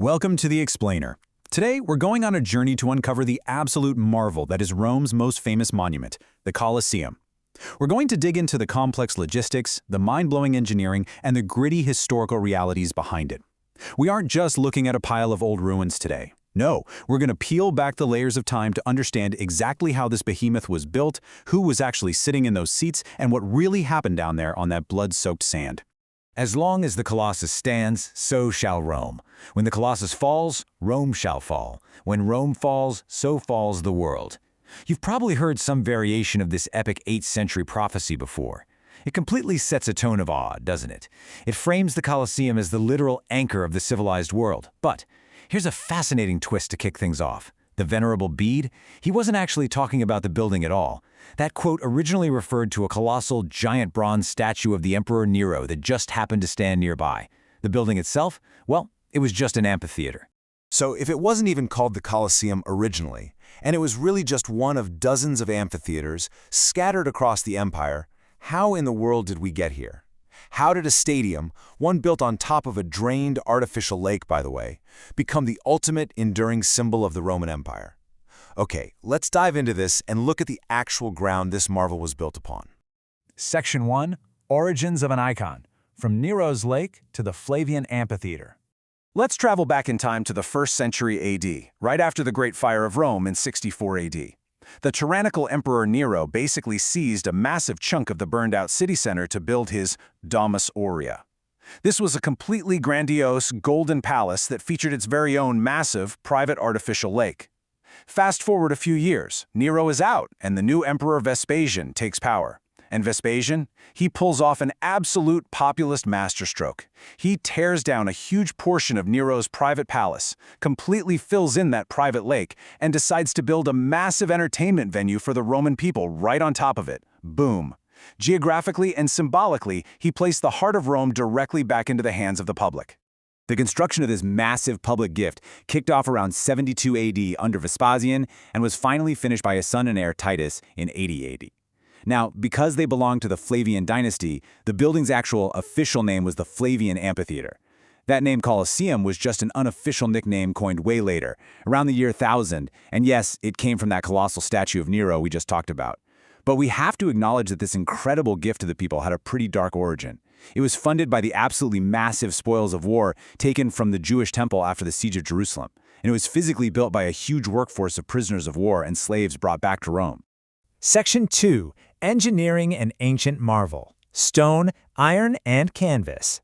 Welcome to The Explainer. Today, we're going on a journey to uncover the absolute marvel that is Rome's most famous monument, the Colosseum. We're going to dig into the complex logistics, the mind-blowing engineering, and the gritty historical realities behind it. We aren't just looking at a pile of old ruins today. No, we're going to peel back the layers of time to understand exactly how this behemoth was built, who was actually sitting in those seats, and what really happened down there on that blood-soaked sand. As long as the Colossus stands, so shall Rome. When the Colossus falls, Rome shall fall. When Rome falls, so falls the world. You've probably heard some variation of this epic 8th century prophecy before. It completely sets a tone of awe, doesn't it? It frames the Colosseum as the literal anchor of the civilized world. But here's a fascinating twist to kick things off. The Venerable Bede, he wasn't actually talking about the building at all. That quote originally referred to a colossal, giant bronze statue of the Emperor Nero that just happened to stand nearby. The building itself, well, it was just an amphitheatre. So if it wasn't even called the Colosseum originally, and it was really just one of dozens of amphitheaters scattered across the empire, how in the world did we get here? How did a stadium, one built on top of a drained artificial lake, by the way, become the ultimate enduring symbol of the Roman Empire? Okay, let's dive into this and look at the actual ground this marvel was built upon. Section 1. Origins of an icon, from Nero's Lake to the Flavian amphitheatre. Let's travel back in time to the 1st century AD, right after the Great Fire of Rome in 64 AD. The tyrannical Emperor Nero basically seized a massive chunk of the burned-out city center to build his Domus Aurea. This was a completely grandiose golden palace that featured its very own massive private artificial lake. Fast forward a few years, Nero is out, and the new Emperor Vespasian takes power. And Vespasian, he pulls off an absolute populist masterstroke. He tears down a huge portion of Nero's private palace, completely fills in that private lake, and decides to build a massive entertainment venue for the Roman people right on top of it. Boom. Geographically and symbolically, he placed the heart of Rome directly back into the hands of the public. The construction of this massive public gift kicked off around 72 AD under Vespasian and was finally finished by his son and heir Titus in 80 AD. Now, because they belonged to the Flavian dynasty, the building's actual official name was the Flavian Amphitheatre. That name Colosseum was just an unofficial nickname coined way later, around the year 1000, and yes, it came from that colossal statue of Nero we just talked about. But we have to acknowledge that this incredible gift to the people had a pretty dark origin. It was funded by the absolutely massive spoils of war taken from the Jewish temple after the siege of Jerusalem, and it was physically built by a huge workforce of prisoners of war and slaves brought back to Rome. Section 2. Engineering an ancient marvel, stone, iron, and canvas.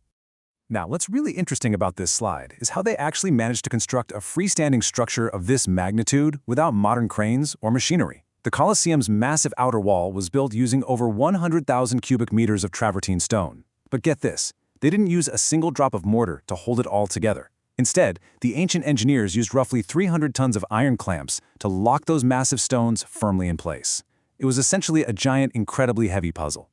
Now, what's really interesting about this slide is how they actually managed to construct a freestanding structure of this magnitude without modern cranes or machinery. The Colosseum's massive outer wall was built using over 100,000 cubic meters of travertine stone. But get this, they didn't use a single drop of mortar to hold it all together. Instead, the ancient engineers used roughly 300 tons of iron clamps to lock those massive stones firmly in place. It was essentially a giant, incredibly heavy puzzle.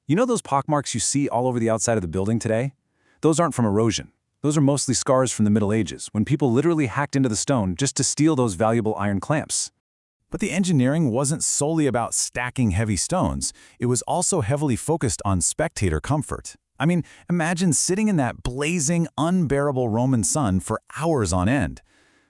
You know those pockmarks you see all over the outside of the building today? Those aren't from erosion. Those are mostly scars from the Middle Ages, when people literally hacked into the stone just to steal those valuable iron clamps. But the engineering wasn't solely about stacking heavy stones. It was also heavily focused on spectator comfort. I mean, imagine sitting in that blazing, unbearable Roman sun for hours on end.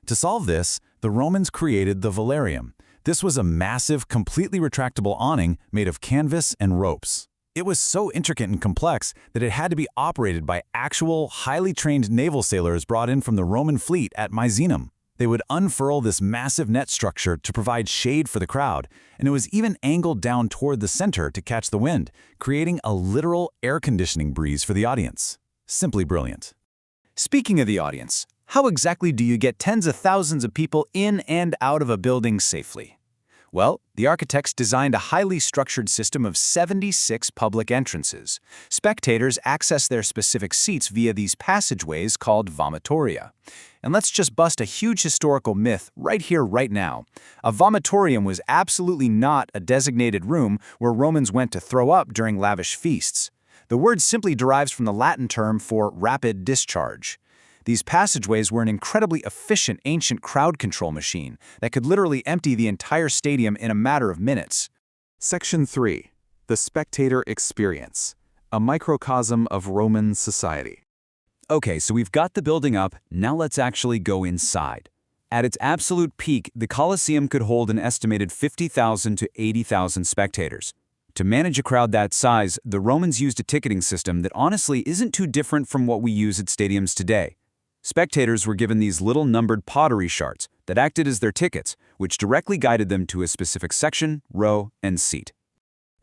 To solve this, the Romans created the velarium. This was a massive, completely retractable awning made of canvas and ropes. It was so intricate and complex that it had to be operated by actual, highly trained naval sailors brought in from the Roman fleet at Misenum. They would unfurl this massive net structure to provide shade for the crowd, and it was even angled down toward the center to catch the wind, creating a literal air conditioning breeze for the audience. Simply brilliant. Speaking of the audience, how exactly do you get tens of thousands of people in and out of a building safely? Well, the architects designed a highly structured system of 76 public entrances. Spectators access their specific seats via these passageways called vomitoria. And let's just bust a huge historical myth right here, right now. A vomitorium was absolutely not a designated room where Romans went to throw up during lavish feasts. The word simply derives from the Latin term for rapid discharge. These passageways were an incredibly efficient ancient crowd control machine that could literally empty the entire stadium in a matter of minutes. Section 3. The Spectator Experience, a microcosm of Roman society. Okay, so we've got the building up, now let's actually go inside. At its absolute peak, the Colosseum could hold an estimated 50,000 to 80,000 spectators. To manage a crowd that size, the Romans used a ticketing system that honestly isn't too different from what we use at stadiums today. Spectators were given these little numbered pottery shards that acted as their tickets, which directly guided them to a specific section, row, and seat.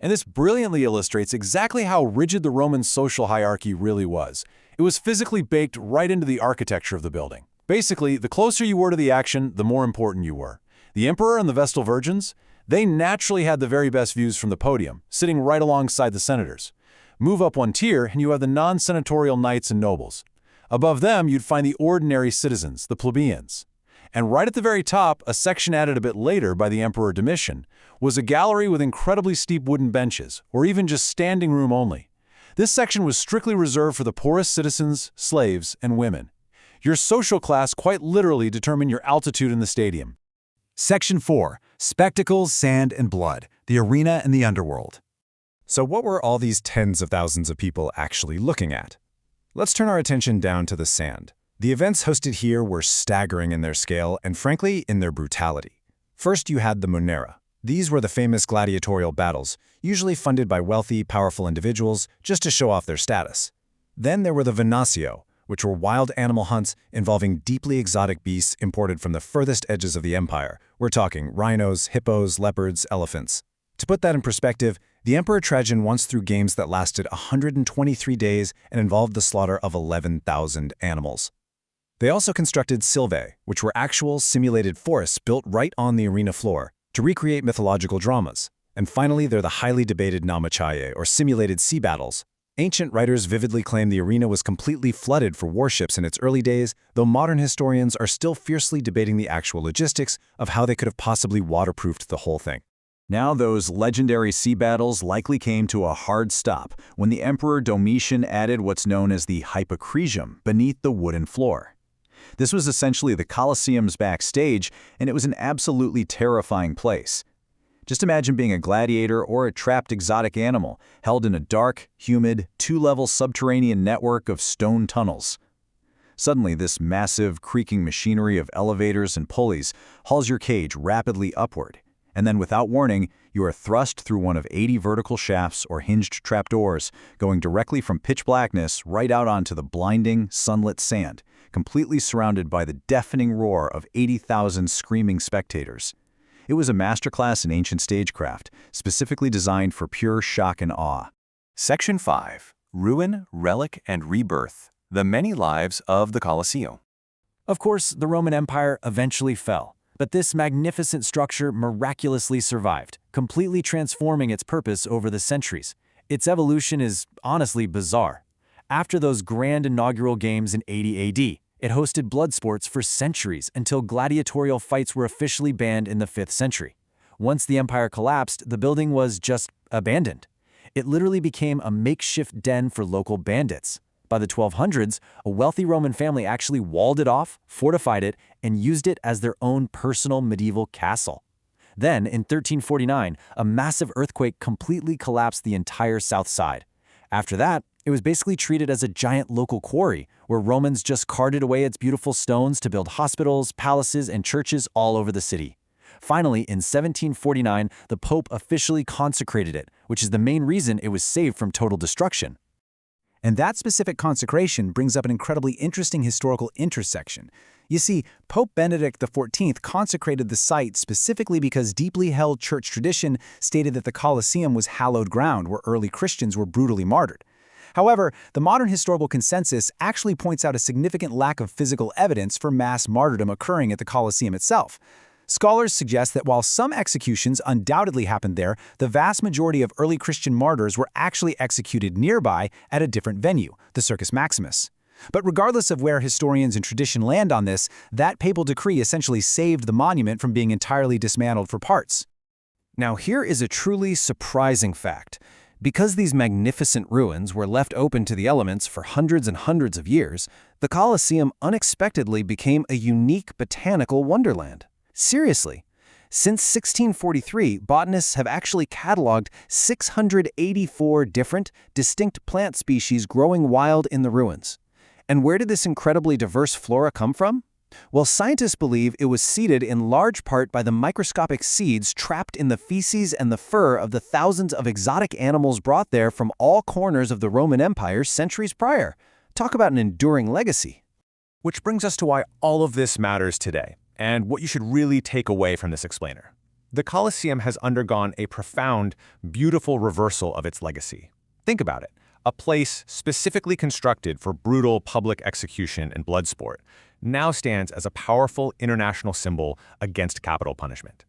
And this brilliantly illustrates exactly how rigid the Roman social hierarchy really was. It was physically baked right into the architecture of the building. Basically, the closer you were to the action, the more important you were. The emperor and the Vestal Virgins, they naturally had the very best views from the podium, sitting right alongside the senators. Move up one tier and you have the non-senatorial knights and nobles. Above them, you'd find the ordinary citizens, the plebeians. And right at the very top, a section added a bit later by the Emperor Domitian, was a gallery with incredibly steep wooden benches, or even just standing room only. This section was strictly reserved for the poorest citizens, slaves, and women. Your social class quite literally determined your altitude in the stadium. Section 4. Spectacles, Sand, and Blood. The Arena and the Underworld. So what were all these tens of thousands of people actually looking at? Let's turn our attention down to the sand. The events hosted here were staggering in their scale and, frankly, in their brutality. First, you had the Monera. These were the famous gladiatorial battles, usually funded by wealthy, powerful individuals just to show off their status. Then there were the Venatio, which were wild animal hunts involving deeply exotic beasts imported from the furthest edges of the empire. We're talking rhinos, hippos, leopards, elephants. To put that in perspective, the Emperor Trajan once threw games that lasted 123 days and involved the slaughter of 11,000 animals. They also constructed sylvae, which were actual simulated forests built right on the arena floor to recreate mythological dramas. And finally, they're the highly debated Naumachie, or simulated sea battles. Ancient writers vividly claim the arena was completely flooded for warships in its early days, though modern historians are still fiercely debating the actual logistics of how they could have possibly waterproofed the whole thing. Now those legendary sea battles likely came to a hard stop when the Emperor Domitian added what's known as the Hypogeum beneath the wooden floor. This was essentially the Colosseum's backstage, and it was an absolutely terrifying place. Just imagine being a gladiator or a trapped exotic animal held in a dark, humid, two-level subterranean network of stone tunnels. Suddenly, this massive, creaking machinery of elevators and pulleys hauls your cage rapidly upward, and then without warning, you are thrust through one of 80 vertical shafts or hinged trapdoors, going directly from pitch blackness right out onto the blinding, sunlit sand, completely surrounded by the deafening roar of 80,000 screaming spectators. It was a masterclass in ancient stagecraft, specifically designed for pure shock and awe. Section 5. Ruin, Relic, and Rebirth. The Many Lives of the Colosseum. Of course, the Roman Empire eventually fell, but this magnificent structure miraculously survived, completely transforming its purpose over the centuries. Its evolution is honestly bizarre. After those grand inaugural games in 80 AD, it hosted blood sports for centuries until gladiatorial fights were officially banned in the 5th century. Once the empire collapsed, the building was just abandoned. It literally became a makeshift den for local bandits. By the 1200s, a wealthy Roman family actually walled it off, fortified it, and used it as their own personal medieval castle. Then, in 1349, a massive earthquake completely collapsed the entire south side. After that, it was basically treated as a giant local quarry, where Romans just carted away its beautiful stones to build hospitals, palaces, and churches all over the city. Finally, in 1749, the Pope officially consecrated it, which is the main reason it was saved from total destruction. And that specific consecration brings up an incredibly interesting historical intersection. You see, Pope Benedict XIV consecrated the site specifically because deeply held church tradition stated that the Colosseum was hallowed ground where early Christians were brutally martyred. However, the modern historical consensus actually points out a significant lack of physical evidence for mass martyrdom occurring at the Colosseum itself. Scholars suggest that while some executions undoubtedly happened there, the vast majority of early Christian martyrs were actually executed nearby at a different venue, the Circus Maximus. But regardless of where historians and tradition land on this, that papal decree essentially saved the monument from being entirely dismantled for parts. Now here is a truly surprising fact. Because these magnificent ruins were left open to the elements for hundreds and hundreds of years, the Colosseum unexpectedly became a unique botanical wonderland. Seriously. Since 1643, botanists have actually cataloged 684 different, distinct plant species growing wild in the ruins. And where did this incredibly diverse flora come from? Well, scientists believe it was seeded in large part by the microscopic seeds trapped in the feces and the fur of the thousands of exotic animals brought there from all corners of the Roman Empire centuries prior. Talk about an enduring legacy. Which brings us to why all of this matters today, and what you should really take away from this explainer. The Colosseum has undergone a profound, beautiful reversal of its legacy. Think about it. A place specifically constructed for brutal public execution and blood sport now stands as a powerful international symbol against capital punishment.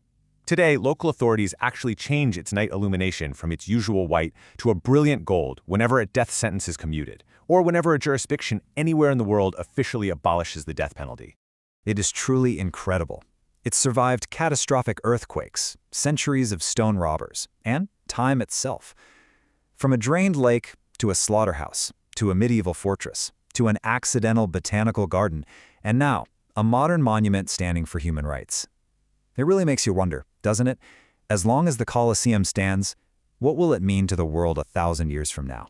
Today, local authorities actually change its night illumination from its usual white to a brilliant gold whenever a death sentence is commuted, or whenever a jurisdiction anywhere in the world officially abolishes the death penalty. It is truly incredible. It survived catastrophic earthquakes, centuries of stone robbers, and time itself. From a drained lake to a slaughterhouse, to a medieval fortress, to an accidental botanical garden, and now, a modern monument standing for human rights. It really makes you wonder, doesn't it? As long as the Colosseum stands, what will it mean to the world 1,000 years from now?